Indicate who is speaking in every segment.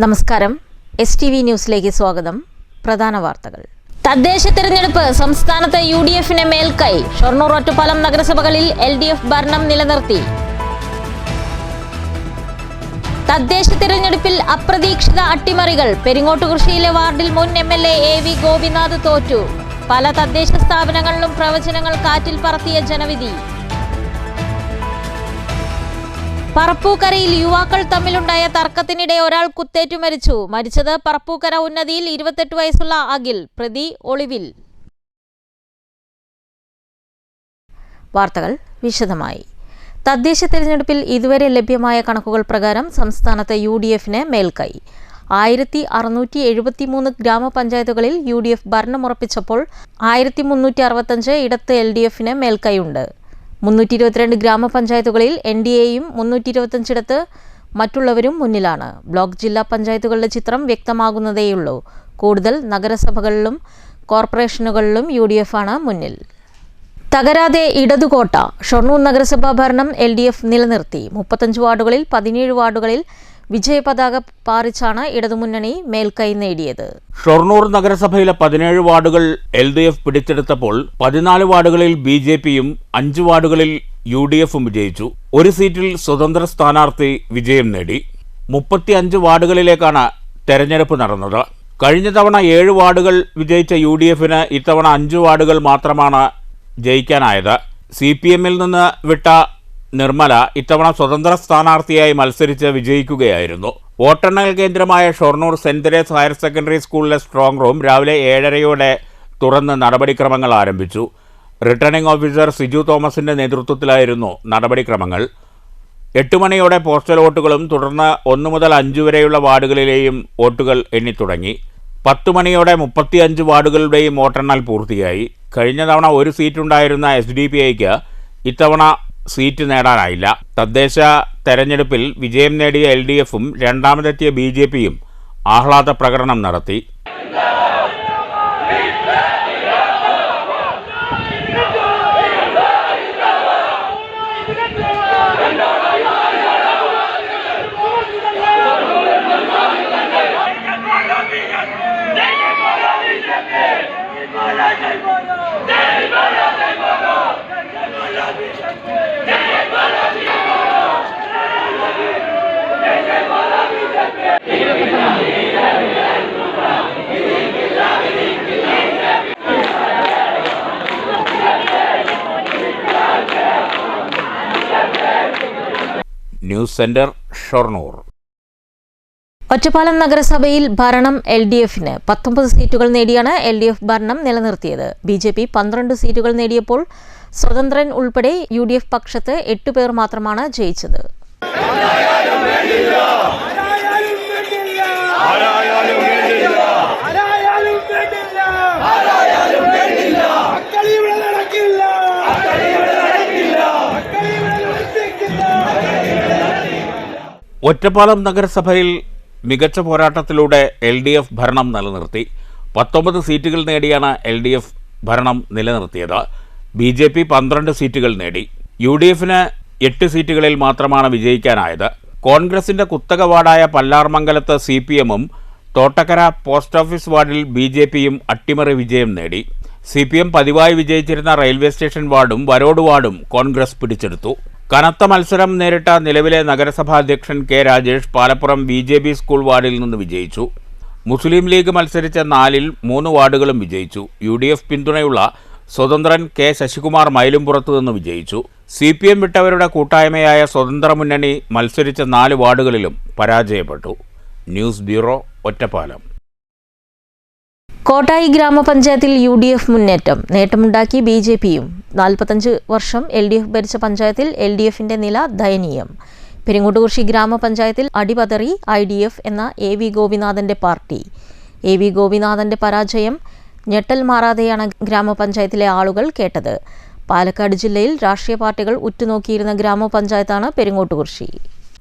Speaker 1: നമസ്കാരം. STV ന്യൂസിലേക്ക് സ്വാഗതം. പ്രധാന വാർത്തകൾ. തദ്ദേശ തെരഞ്ഞെടുപ്പ് സംസ്ഥാനത്ത് UDFിന് മേൽക്കൈ. ഷൊർണൂർ, ഒറ്റപ്പാലം നഗരസഭകളിൽ LDF ഭരണം നിലനിർത്തി. തദ്ദേശ തെരഞ്ഞെടുപ്പിൽ അപ്രതീക്ഷിത അട്ടിമറികൾ. പെരിങ്ങോട്ടുകൃഷിയിലെ വാർഡിൽ മുൻ MLA AV ഗോപിനാഥ് തോറ്റു. പല തദ്ദേശ സ്ഥാപനങ്ങളിലും പ്രവചനങ്ങൾ കാറ്റിൽ പറത്തിയ ജനവിധി. പറപ്പൂക്കരയിൽ യുവാക്കൾ തമ്മിലുണ്ടായ തർക്കത്തിനിടെ ഒരാൾ കുത്തേറ്റു മരിച്ചു. മരിച്ചത് പറപ്പൂക്കര ഉന്നതിയിൽ 28 വയസ്സുള്ള അഖിൽ. പ്രതി ഒളിവിൽ. വാർത്തകൾ വിശദമായി. തദ്ദേശ തെരഞ്ഞെടുപ്പിൽ ഇതുവരെ ലഭ്യമായ കണക്കുകൾ പ്രകാരം സംസ്ഥാനത്ത് UDFിന് മേൽക്കൈ. 1673 ഗ്രാമപഞ്ചായത്തുകളിൽ UDF ഭരണമുറപ്പിച്ചപ്പോൾ 1365 ഇടത്ത് LDFിന് മേൽക്കൈയുണ്ട്. 322 ഗ്രാമപഞ്ചായത്തുകളിൽ NDAയും 325 മറ്റുള്ളവരും മുന്നിലാണ്. ബ്ലോക്ക് ജില്ലാ പഞ്ചായത്തുകളുടെ ചിത്രം വ്യക്തമാകുന്നതേയുള്ളൂ. കൂടുതൽ നഗരസഭകളിലും കോർപ്പറേഷനുകളിലും UDF ആണ് മുന്നിൽ. തകരാതെ ഇടതുകോട്ട. ഷൊർണൂർ നഗരസഭാ ഭരണം LDF നിലനിർത്തി. 35 വാർഡുകളിൽ 17 വാർഡുകളിൽ വിജയപതാക പാറിച്ചാണ് ഇടതുമുന്നണി മേൽക്കൈ നേടിയത്.
Speaker 2: ഷൊർണൂർ നഗരസഭയിലെ 17 വാർഡുകൾ LDF പിടിച്ചെടുത്തപ്പോൾ 14 വാർഡുകളിൽ BJPയും 5 വാർഡുകളിൽ UDFും വിജയിച്ചു. ഒരു സീറ്റിൽ സ്വതന്ത്ര സ്ഥാനാർത്ഥി വിജയം നേടി. 35 വാർഡുകളിലേക്കാണ് തെരഞ്ഞെടുപ്പ് നടന്നത്. കഴിഞ്ഞ തവണ 7 വാർഡുകൾ വിജയിച്ച UDFിന് ഇത്തവണ 5 വാർഡുകൾ മാത്രമാണ് ജയിക്കാനായത്. CPMൽ നിന്ന് വിട്ട നിർമ്മല ഇത്തവണ സ്വതന്ത്ര സ്ഥാനാർത്ഥിയായി മത്സരിച്ച് വിജയിക്കുകയായിരുന്നു. വോട്ടെണ്ണൽ കേന്ദ്രമായ Shoranur saint Therese higher secondary സ്കൂളിലെ സ്ട്രോങ് റൂം രാവിലെ 7:30 തുറന്ന് നടപടിക്രമങ്ങൾ ആരംഭിച്ചു. റിട്ടേണിംഗ് ഓഫീസർ സിജു തോമസിന്റെ നേതൃത്വത്തിലായിരുന്നു നടപടിക്രമങ്ങൾ. 8 മണിയോടെ പോസ്റ്റൽ വോട്ടുകളും തുടർന്ന് 1 മുതൽ 5 വരെയുള്ള വാർഡുകളിലെയും വോട്ടുകൾ എണ്ണിത്തുടങ്ങി. 10 മണിയോടെ 35 വാർഡുകളുടെയും വോട്ടെണ്ണൽ പൂർത്തിയായി. കഴിഞ്ഞ തവണ ഒരു സീറ്റുണ്ടായിരുന്ന SDPIക്ക് ഇത്തവണ സീറ്റ് നേടാനായില്ല. തദ്ദേശ തെരഞ്ഞെടുപ്പിൽ വിജയം നേടിയ LDFും രണ്ടാമതെത്തിയ BJPയും ആഹ്ലാദ പ്രകടനം നടത്തി. News centre, Shoranur.
Speaker 1: ഒറ്റപ്പാലം നഗരസഭയിൽ ഭരണം LDFിന് 19 സീറ്റുകൾ നേടിയാണ് LDF ഭരണം നിലനിർത്തിയത്. BJP 12 സീറ്റുകൾ നേടിയപ്പോൾ സ്വതന്ത്രൻ ഉൾപ്പെടെ UDF പക്ഷത്ത് 8 പേർ മാത്രമാണ് ജയിച്ചത്.
Speaker 2: ഒറ്റപ്പാലം നഗരസഭയിൽ മികച്ച പോരാട്ടത്തിലൂടെ LDF ഭരണം നിലനിർത്തി. 19 സീറ്റുകൾ നേടിയാണ് LDF ഭരണം നിലനിർത്തിയത്. BJP 12 സീറ്റുകൾ നേടി. UDFിന് 8 സീറ്റുകളിൽ മാത്രമാണ് വിജയിക്കാനായത്. കോൺഗ്രസിന്റെ കുത്തക വാർഡായ പല്ലാർമംഗലത്ത് CPMും തോട്ടക്കര പോസ്റ്റ് ഓഫീസ് വാർഡിൽ BJPയും അട്ടിമറി വിജയം നേടി. CPM പതിവായി വിജയിച്ചിരുന്ന റെയിൽവേ സ്റ്റേഷൻ വാർഡും വരോട് വാർഡും കോൺഗ്രസ് പിടിച്ചെടുത്തു. കനത്ത മത്സരം നേരിട്ട നിലവിലെ നഗരസഭാ അധ്യക്ഷൻ K. Rajesh Palappuram BJP school വാർഡിൽ നിന്ന് വിജയിച്ചു. മുസ്ലിം ലീഗ് മത്സരിച്ച 4-ൽ 3 വാർഡുകളും വിജയിച്ചു. UDF പിന്തുണയുള്ള സ്വതന്ത്രൻ K. ശശികുമാർ മയിലുംപുറത്തു നിന്ന് വിജയിച്ചു. CPM വിട്ടവരുടെ കൂട്ടായ്മയായ സ്വതന്ത്ര മുന്നണി മത്സരിച്ച 4 വാർഡുകളിലും പരാജയപ്പെട്ടു. News bureau, Ottapalam.
Speaker 1: കോട്ടായി ഗ്രാമപഞ്ചായത്തിൽ UDF മുന്നേറ്റം. നേട്ടമുണ്ടാക്കി BJPയും. 45 വർഷം LDF ഭരിച്ച പഞ്ചായത്തിൽ LDFിന്റെ നില ദയനീയം. പെരിങ്ങോട്ടുകൃഷി ഗ്രാമപഞ്ചായത്തിൽ അടിപതറി IDF എന്ന AV ഗോപിനാഥന്റെ പാർട്ടി. AV ഗോപിനാഥന്റെ പരാജയം ഞെട്ടൽ മാറാതെയാണ് ഗ്രാമപഞ്ചായത്തിലെ ആളുകൾ കേട്ടത്. പാലക്കാട് ജില്ലയിൽ രാഷ്ട്രീയ പാർട്ടികൾ ഉറ്റുനോക്കിയിരുന്ന ഗ്രാമപഞ്ചായത്താണ് പെരിങ്ങോട്ടുകൃഷി.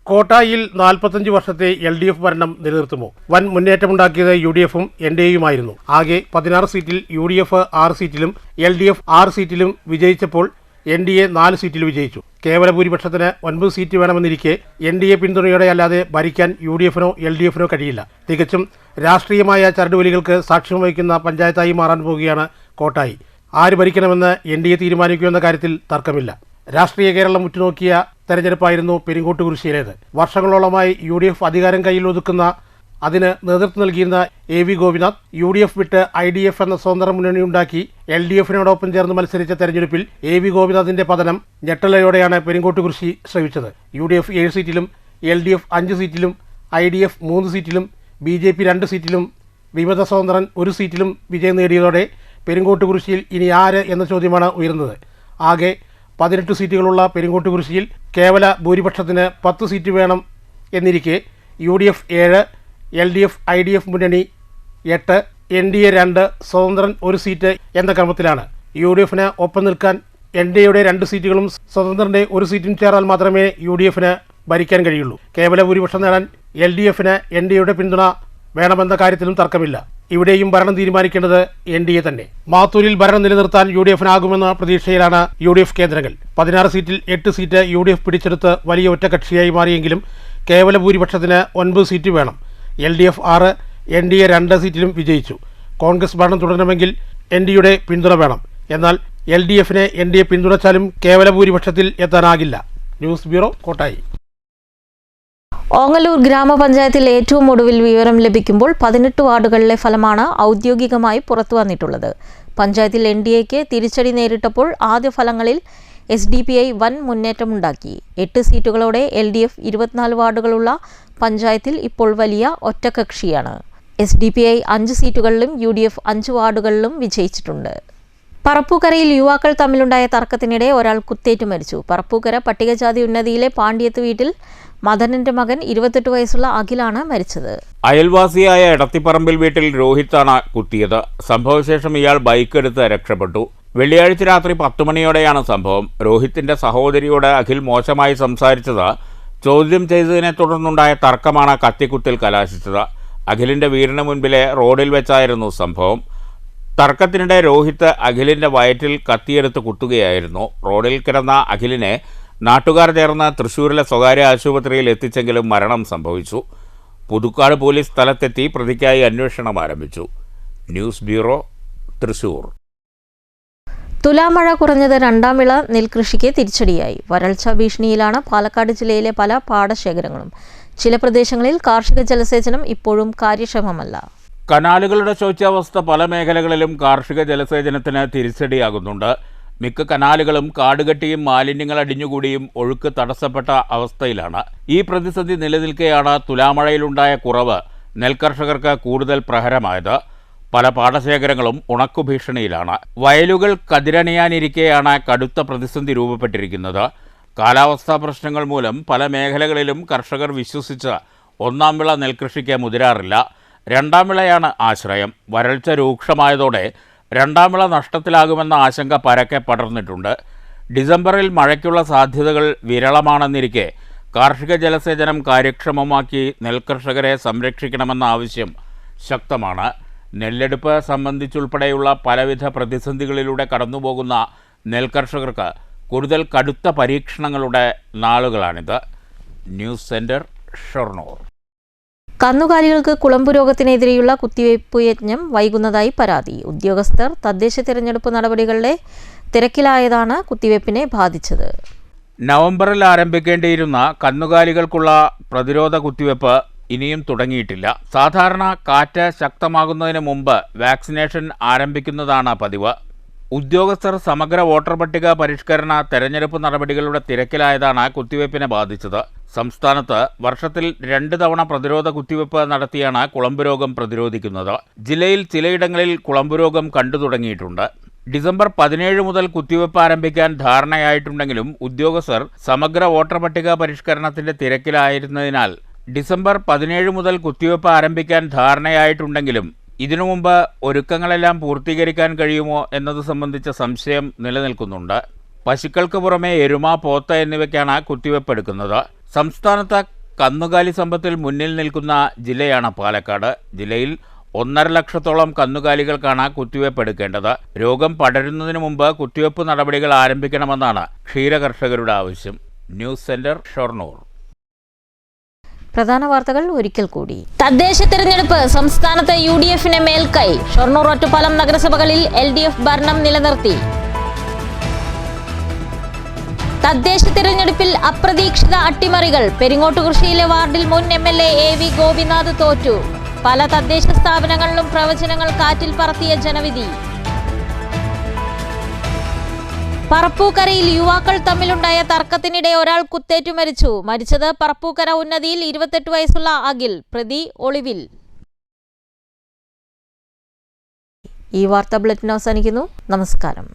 Speaker 3: കോട്ടായിൽ 45 വർഷത്തെ LDF ഭരണം നിലനിർത്തുമോ? വൻ മുന്നേറ്റമുണ്ടാക്കിയത് UDFും NDAയുമായിരുന്നു. ആകെ 16 സീറ്റിൽ UDF 6 സീറ്റിലും LDF 6 സീറ്റിലും വിജയിച്ചപ്പോൾ NDA 4 സീറ്റിൽ വിജയിച്ചു. കേവല ഭൂരിപക്ഷത്തിന് 9 സീറ്റ് വേണമെന്നിരിക്കെ NDA പിന്തുണയോടെ അല്ലാതെ ഭരിക്കാൻ UDF-നോ LDF-നോ കഴിയില്ല. തികച്ചും രാഷ്ട്രീയമായ ചരടുവലികൾക്ക് സാക്ഷ്യം വഹിക്കുന്ന പഞ്ചായത്തായി മാറാൻ പോവുകയാണ് കോട്ടായി. ആര് ഭരിക്കണമെന്ന് NDA തീരുമാനിക്കുമെന്ന കാര്യത്തിൽ തർക്കമില്ല. രാഷ്ട്രീയ കേരളം ഉറ്റുനോക്കിയ തെരഞ്ഞെടുപ്പായിരുന്നു പെരിങ്ങോട്ടുകുറിശ്ശിയിലേത്. വർഷങ്ങളോളമായി UDF അധികാരം കയ്യിൽ ഒതുക്കുന്ന അതിന് നേതൃത്വം നൽകിയിരുന്ന AV ഗോപിനാഥ് UDF വിട്ട് IDF എന്ന സ്വതന്ത്ര മുന്നണി ഉണ്ടാക്കി LDF-നോടൊപ്പം ചേർന്ന് മത്സരിച്ച തെരഞ്ഞെടുപ്പിൽ AV ഗോപിനാഥിന്റെ പതനം ഞെട്ടലയോടെയാണ് പെരിങ്ങോട്ടുകുറിശ്ശി ശ്രമിച്ചത്. UDF 7 സീറ്റിലും LDF 5 സീറ്റിലും IDF 3 സീറ്റിലും BJP 2 സീറ്റിലും വിമത സ്വതന്ത്രൻ 1 സീറ്റിലും വിജയം നേടിയതോടെ പെരിങ്ങോട്ടുകുറിശ്ശിയിൽ ഇനി ആര് എന്ന ചോദ്യമാണ് ഉയർന്നത്. ആകെ 18 സീറ്റുകളുള്ള പെരിങ്ങോട്ടുകുറിശ്ശിയിൽ കേവല ഭൂരിപക്ഷത്തിന് 10 സീറ്റ് വേണം എന്നിരിക്കെ UDF 7, LDF IDF മുന്നണി 8, NDA 2, സ്വതന്ത്രൻ 1 സീറ്റ് എന്ന ക്രമത്തിലാണ്. UDF-ന് ഒപ്പം നിൽക്കാൻ NDA-യുടെ 2 സീറ്റുകളും സ്വതന്ത്രന്റെ 1 സീറ്റും ചേർന്നാൽ മാത്രമേ UDF-ന് ഭരിക്കാൻ കഴിയുള്ളൂ. കേവല ഭൂരിപക്ഷം നേടാൻ LDF-ന് NDA-യുടെ പിന്തുണ വേണമെന്ന കാര്യത്തിലും തർക്കമില്ല. ഇവിടെയും ഭരണം തീരുമാനിക്കേണ്ടത് NDA തന്നെ. മാത്തൂരിൽ ഭരണം നിലനിർത്താൻ UDF-നാകുമെന്ന പ്രതീക്ഷയിലാണ് UDF കേന്ദ്രങ്ങൾ. 16 സീറ്റിൽ 8 സീറ്റ് UDF പിടിച്ചെടുത്ത് വലിയ ഒറ്റക്കക്ഷിയായി മാറിയെങ്കിലും കേവല ഭൂരിപക്ഷത്തിന് 9 സീറ്റ് വേണം. LDF 6, NDA 2 സീറ്റിലും വിജയിച്ചു. കോൺഗ്രസ് ഭരണം തുടരണമെങ്കിൽ NDA-യുടെ പിന്തുണ വേണം. എന്നാൽ LDF-നെ NDA പിന്തുണച്ചാലും കേവല ഭൂരിപക്ഷത്തിൽ എത്താനാകില്ല. News bureau, Kottayi.
Speaker 1: ഓങ്ങല്ലൂർ ഗ്രാമപഞ്ചായത്തിൽ ഏറ്റവും ഒടുവിൽ വിവരം ലഭിക്കുമ്പോൾ 18 വാർഡുകളിലെ ഫലമാണ് ഔദ്യോഗികമായി പുറത്തു വന്നിട്ടുള്ളത്. പഞ്ചായത്തിൽ NDA-ക്ക് തിരിച്ചടി നേരിട്ടപ്പോൾ ആദ്യ ഫലങ്ങളിൽ SDPI വൻ മുന്നേറ്റമുണ്ടാക്കി. 8 സീറ്റുകളോടെ LDF 24 വാർഡുകളുള്ള പഞ്ചായത്തിൽ ഇപ്പോൾ വലിയ ഒറ്റക്കക്ഷിയാണ്. SDPI 5 സീറ്റുകളിലും UDF 5 വാർഡുകളിലും വിജയിച്ചിട്ടുണ്ട്. പറപ്പൂക്കരയിൽ യുവാക്കൾ തമ്മിലുണ്ടായ തർക്കത്തിനിടെ ഒരാൾ കുത്തേറ്റ് മരിച്ചു. പറപ്പൂക്കര പട്ടികജാതി ഉന്നതിയിലെ പാണ്ഡ്യത്ത് വീട്ടിൽ മദനന്റെ മകൻ 28 വയസ്സുള്ള അഖിലാണ് മരിച്ചത്.
Speaker 2: അയൽവാസിയായ എടത്തിപ്പറമ്പിൽ വീട്ടിൽ രോഹിത്താണ് കുത്തിയത്. സംഭവശേഷം ഇയാൾ ബൈക്ക് എടുത്ത് രക്ഷപ്പെട്ടു. വെള്ളിയാഴ്ച രാത്രി 10 മണിയോടെയാണ് സംഭവം. രോഹിത്തിന്റെ സഹോദരിയോട് അഖിൽ മോശമായി സംസാരിച്ചത് ചോദ്യം ചെയ്തതിനെ തുടർന്നുണ്ടായ തർക്കമാണ് കത്തിക്കുത്തിൽ കലാശിച്ചത്. അഖിലിന്റെ വീടിന് മുൻപിലെ റോഡിൽ വെച്ചായിരുന്നു സംഭവം. തർക്കത്തിനിടെ രോഹിത്ത് അഖിലിന്റെ വയറ്റിൽ കത്തിയെടുത്ത് കുത്തുകയായിരുന്നു. റോഡിൽ കിടന്ന അഖിലിനെ നാട്ടുകാർ ചേർന്ന് തൃശ്ശൂരിലെ സ്വകാര്യ ആശുപത്രിയിൽ എത്തിച്ചെങ്കിലും മരണം സംഭവിച്ചു. പുതുക്കാട് പോലീസ് സ്ഥലത്തെത്തി പ്രതിക്കായി അന്വേഷണം ആരംഭിച്ചു. News bureau, Thrissur.
Speaker 1: തുലാമഴ കുറഞ്ഞത് രണ്ടാം വിള നെൽകൃഷിക്ക് തിരിച്ചടിയായി. വരൾച്ച ഭീഷണിയിലാണ് പാലക്കാട് ജില്ലയിലെ പല പാടശേഖരങ്ങളും. ചില പ്രദേശങ്ങളിൽ കാർഷിക ജലസേചനം ഇപ്പോഴും കാര്യക്ഷമമല്ല.
Speaker 2: കനാലുകളുടെ ശോച്യാവസ്ഥ പല മേഖലകളിലും കാർഷിക ജലസേചനത്തിന് തിരിച്ചടിയാകുന്നുണ്ട്. മിക്ക കനാലുകളും കാടുകെട്ടിയും മാലിന്യങ്ങൾ അടിഞ്ഞുകൂടിയും ഒഴുക്ക് തടസ്സപ്പെട്ട അവസ്ഥയിലാണ്. ഈ പ്രതിസന്ധി നിലനിൽക്കെയാണ് തുലാമഴയിലുണ്ടായ കുറവ് നെൽകർഷകർക്ക് കൂടുതൽ പ്രഹരമായത്. പല പാടശേഖരങ്ങളും ഉണക്കുഭീഷണിയിലാണ്. വയലുകൾ കതിരണിയാനിരിക്കെയാണ് കടുത്ത പ്രതിസന്ധി രൂപപ്പെട്ടിരിക്കുന്നത്. കാലാവസ്ഥാ പ്രശ്നങ്ങൾ മൂലം പല മേഖലകളിലും കർഷകർ വിശ്വസിച്ച് ഒന്നാം വിള നെൽകൃഷിക്ക് മുതിരാറില്ല. രണ്ടാം വിളയാണ് ആശ്രയം. വരൾച്ച രൂക്ഷമായതോടെ രണ്ടാം വിള നഷ്ടത്തിലാകുമെന്ന ആശങ്ക പരക്കെ പടർന്നിട്ടുണ്ട്. ഡിസംബറിൽ മഴയ്ക്കുള്ള സാധ്യതകൾ വിരളമാണെന്നിരിക്കെ കാർഷിക ജലസേചനം കാര്യക്ഷമമാക്കി നെൽകർഷകരെ സംരക്ഷിക്കണമെന്ന ആവശ്യം ശക്തമാണ്. നെല്ലെടുപ്പ് സംബന്ധിച്ചുൾപ്പെടെയുള്ള പലവിധ പ്രതിസന്ധികളിലൂടെ കടന്നുപോകുന്ന നെൽകർഷകർക്ക് കൂടുതൽ കടുത്ത പരീക്ഷണങ്ങളുടെ നാളുകളാണിത്. News centre, Shoranur.
Speaker 1: കന്നുകാലികൾക്ക് കുളമ്പ് രോഗത്തിനെതിരെയുള്ള കുത്തിവയ്പ് യജ്ഞം വൈകുന്നതായി പരാതി. ഉദ്യോഗസ്ഥർ തദ്ദേശ തിരഞ്ഞെടുപ്പ് നടപടികളുടെ തിരക്കിലായതാണ് കുത്തിവയ്പ്പിനെ ബാധിച്ചത്.
Speaker 2: നവംബറിൽ ആരംഭിക്കേണ്ടിയിരുന്ന കന്നുകാലികൾക്കുള്ള പ്രതിരോധ കുത്തിവയ്പ് ഇനിയും തുടങ്ങിയിട്ടില്ല. സാധാരണ കാറ്റ് ശക്തമാകുന്നതിന് മുമ്പ് വാക്സിനേഷൻ ആരംഭിക്കുന്നതാണ് പതിവ്. ഉദ്യോഗസ്ഥർ സമഗ്ര വോട്ടർ പട്ടിക പരിഷ്കരണ തെരഞ്ഞെടുപ്പ് നടപടികളുടെ തിരക്കിലായതാണ് കുത്തിവയ്പ്പിനെ ബാധിച്ചത്. സംസ്ഥാനത്ത് വർഷത്തിൽ 2 തവണ പ്രതിരോധ കുത്തിവയ്പ് നടത്തിയാണ് കുളമ്പ് രോഗം പ്രതിരോധിക്കുന്നത്. ജില്ലയിൽ ചിലയിടങ്ങളിൽ കുളമ്പ് രോഗം കണ്ടു തുടങ്ങിയിട്ടുണ്ട്. ഡിസംബർ 17 മുതൽ കുത്തിവയ്പ് ആരംഭിക്കാൻ ധാരണയായിട്ടുണ്ടെങ്കിലും ഉദ്യോഗസ്ഥർ സമഗ്ര വോട്ടർ പട്ടിക പരിഷ്കരണത്തിന്റെ തിരക്കിലായിരുന്നതിനാൽ ഡിസംബർ 17 മുതൽ കുത്തിവയ്പ് ആരംഭിക്കാൻ ധാരണയായിട്ടുണ്ടെങ്കിലും ഇതിനു മുമ്പ് ഒരുക്കങ്ങളെല്ലാം പൂർത്തീകരിക്കാൻ കഴിയുമോ എന്നത് സംബന്ധിച്ച സംശയം നിലനിൽക്കുന്നുണ്ട്. പശുക്കൾക്ക് പുറമെ എരുമ, പോത്ത് എന്നിവയ്ക്കാണ് കുത്തിവയ്പ് എടുക്കുന്നത്. സംസ്ഥാനത്ത് കന്നുകാലി സമ്പത്തിൽ മുന്നിൽ നിൽക്കുന്ന ജില്ലയാണ് പാലക്കാട്. ജില്ലയിൽ 1.5 ലക്ഷത്തോളം കന്നുകാലികൾക്കാണ് കുത്തിവയ്പ് എടുക്കേണ്ടത്. രോഗം പടരുന്നതിന് മുമ്പ് കുത്തിവയ്പ് നടപടികൾ ആരംഭിക്കണമെന്നാണ് ക്ഷീരകർഷകരുടെ ആവശ്യം. News centre, Shoranur.
Speaker 1: പ്രധാന വാർത്തകൾ ഒരിക്കൽ കൂടി. തദ്ദേശ തിരഞ്ഞെടുപ്പ് സംസ്ഥാനത്ത് UDF-ന് മേൽക്കൈ. ഷൊർണൂർ, ഒറ്റപ്പാലം നഗരസഭകളിൽ LDF ഭരണം നിലനിർത്തി. തദ്ദേശ തിരഞ്ഞെടുപ്പിൽ അപ്രതീക്ഷിത അട്ടിമറികൾ. പെരിങ്ങോട്ടുകൃഷിയിലെ വാർഡിൽ മുൻ MLA AV ഗോപിനാഥ് തോറ്റു. പല തദ്ദേശ സ്ഥാപനങ്ങളിലും പ്രവചനങ്ങൾ കാറ്റിൽ പറത്തിയ ജനവിധി. പറപ്പൂക്കരയിൽ യുവാക്കൾ തമ്മിലുണ്ടായ തർക്കത്തിനിടെ ഒരാൾ കുത്തേറ്റു മരിച്ചു. മരിച്ചത് പറപ്പൂക്കര ഉന്നതിയിൽ 28 വയസ്സുള്ള അഖിൽ. പ്രതി ഒളിവിൽ. ഈ വാർത്താ ബുള്ളറ്റിൻ അവസാനിക്കുന്നു. നമസ്കാരം.